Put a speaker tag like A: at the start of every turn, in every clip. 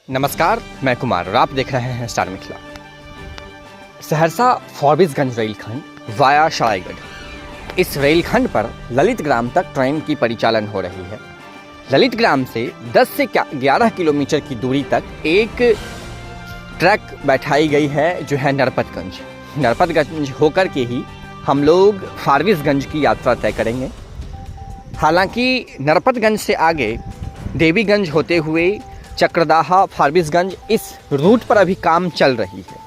A: नमस्कार, मैं कुमार और आप देख रहे हैं स्टार मिथिला। सहरसा फॉरबिसगंज रेलखंड वाया सरायगढ़। इस रेलखंड पर ललित ग्राम तक ट्रेन की परिचालन हो रही है। ललित ग्राम से 10 से 11 किलोमीटर की दूरी तक एक ट्रैक बैठाई गई है जो है नरपतगंज। नरपतगंज होकर के ही हम लोग फॉरबिसगंज की यात्रा तय करेंगे। हालांकि नरपतगंज से आगे देवीगंज होते हुए चक्रदाहा फॉरबिसगंज इस रूट पर अभी काम चल रही है।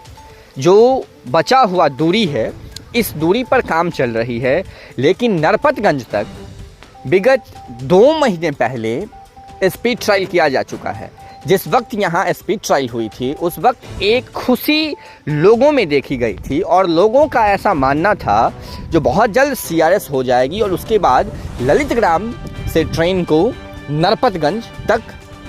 A: जो बचा हुआ दूरी है इस दूरी पर काम चल रही है, लेकिन नरपतगंज तक विगत 2 महीने पहले स्पीड ट्रायल किया जा चुका है। जिस वक्त यहाँ स्पीड ट्रायल हुई थी उस वक्त एक खुशी लोगों में देखी गई थी और लोगों का ऐसा मानना था जो बहुत जल्द CRS हो जाएगी और उसके बाद ललित ग्राम से ट्रेन को नरपतगंज तक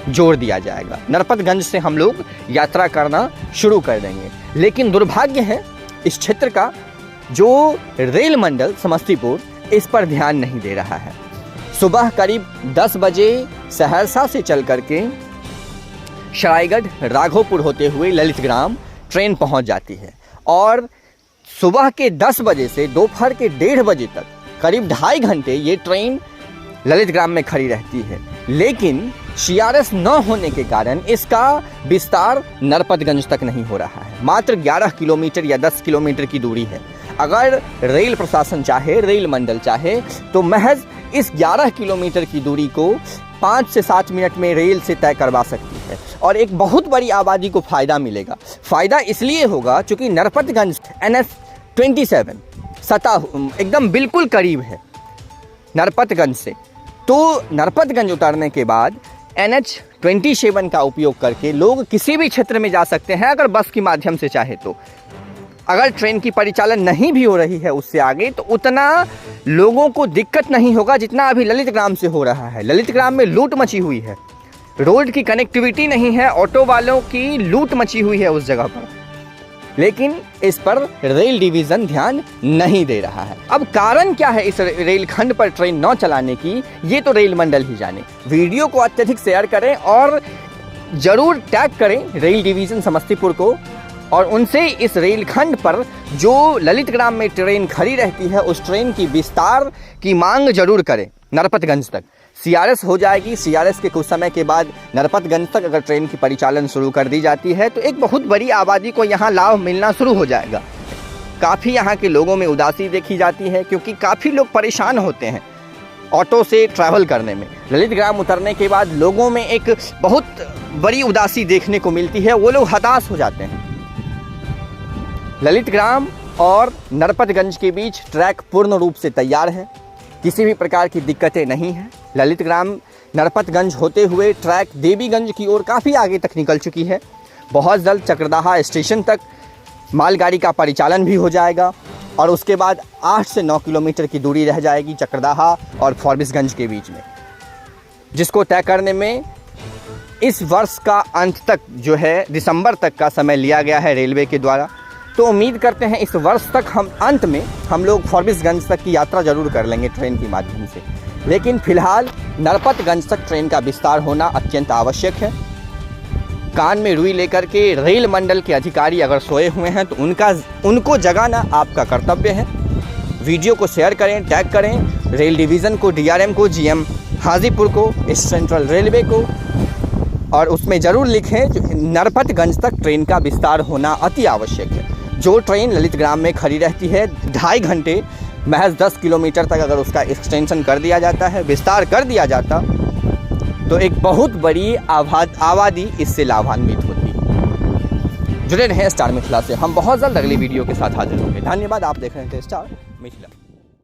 A: जोड़ दिया जाएगा। नरपतगंज से हम लोग यात्रा करना शुरू कर देंगे। लेकिन दुर्भाग्य है इस क्षेत्र का, जो रेल मंडल समस्तीपुर इस पर ध्यान नहीं दे रहा है। सुबह करीब 10 बजे सहरसा से चल करके सरायगढ़ राघोपुर होते हुए ललित ग्राम ट्रेन पहुंच जाती है और सुबह के 10 बजे से दोपहर के 1:30 बजे तक करीब 2.5 घंटे ये ट्रेन ललित ग्राम में खड़ी रहती है। लेकिन CRS न होने के कारण इसका विस्तार नरपतगंज तक नहीं हो रहा है। मात्र 11 किलोमीटर या 10 किलोमीटर की दूरी है। अगर रेल प्रशासन चाहे, रेल मंडल चाहे तो महज इस 11 किलोमीटर की दूरी को 5 से 7 मिनट में रेल से तय करवा सकती है और एक बहुत बड़ी आबादी को फ़ायदा मिलेगा। फ़ायदा इसलिए होगा चूँकि नरपतगंज NH-27 एकदम बिल्कुल करीब है नरपतगंज से। तो नरपतगंज उतरने के बाद NH-27 का उपयोग करके लोग किसी भी क्षेत्र में जा सकते हैं अगर बस के माध्यम से चाहे तो। अगर ट्रेन की परिचालन नहीं भी हो रही है उससे आगे तो उतना लोगों को दिक्कत नहीं होगा जितना अभी ललित ग्राम से हो रहा है। ललित ग्राम में लूट मची हुई है, रोड की कनेक्टिविटी नहीं है, ऑटो वालों की लूट मची हुई है उस जगह पर, लेकिन इस पर रेल डिवीज़न ध्यान नहीं दे रहा है। अब कारण क्या है इस रेलखंड पर ट्रेन न चलाने की, ये तो रेल मंडल ही जाने। वीडियो को अत्यधिक शेयर करें और ज़रूर टैग करें रेल डिवीज़न समस्तीपुर को और उनसे इस रेलखंड पर जो ललित ग्राम में ट्रेन खड़ी रहती है उस ट्रेन की विस्तार की मांग जरूर करें। नरपतगंज तक CRS हो जाएगी। CRS के कुछ समय के बाद नरपतगंज तक अगर ट्रेन की परिचालन शुरू कर दी जाती है तो एक बहुत बड़ी आबादी को यहाँ लाभ मिलना शुरू हो जाएगा। काफ़ी यहाँ के लोगों में उदासी देखी जाती है क्योंकि काफ़ी लोग परेशान होते हैं ऑटो से ट्रैवल करने में। ललित ग्राम उतरने के बाद लोगों में एक बहुत बड़ी उदासी देखने को मिलती है, वो लोग हताश हो जाते हैं। ललित ग्राम और नरपतगंज के बीच ट्रैक पूर्ण रूप से तैयार है, किसी भी प्रकार की दिक्कतें नहीं हैं। ललित ग्राम नरपतगंज होते हुए ट्रैक देवीगंज की ओर काफ़ी आगे तक निकल चुकी है। बहुत जल्द चक्रदाहा स्टेशन तक मालगाड़ी का परिचालन भी हो जाएगा और उसके बाद 8 से 9 किलोमीटर की दूरी रह जाएगी चक्रदाहा और फॉरबिसगंज के बीच में, जिसको तय करने में इस वर्ष का अंत तक जो है दिसंबर तक का समय लिया गया है रेलवे के द्वारा। तो उम्मीद करते हैं इस वर्ष तक अंत में हम लोग फॉरबिसगंज तक की यात्रा जरूर कर लेंगे ट्रेन के माध्यम से। लेकिन फिलहाल नरपतगंज तक ट्रेन का विस्तार होना अत्यंत आवश्यक है। कान में रुई लेकर के रेल मंडल के अधिकारी अगर सोए हुए हैं तो उनको जगाना आपका कर्तव्य है। वीडियो को शेयर करें, टैग करें रेल डिवीज़न को, DRM को, GM हाजीपुर को, इस सेंट्रल रेलवे को और उसमें ज़रूर लिखें नरपतगंज तक ट्रेन का विस्तार होना अति आवश्यक है। जो ट्रेन ललित ग्राम में खड़ी रहती है 2.5 घंटे, महज 10 किलोमीटर तक अगर उसका एक्सटेंशन कर दिया जाता है, विस्तार कर दिया जाता तो एक बहुत बड़ी आबादी इससे लाभान्वित होती। जुड़े रहें स्टार मिथिला से, हम बहुत जल्द अगली वीडियो के साथ हाजिर होंगे। धन्यवाद। आप देख रहे थे स्टार मिथिला।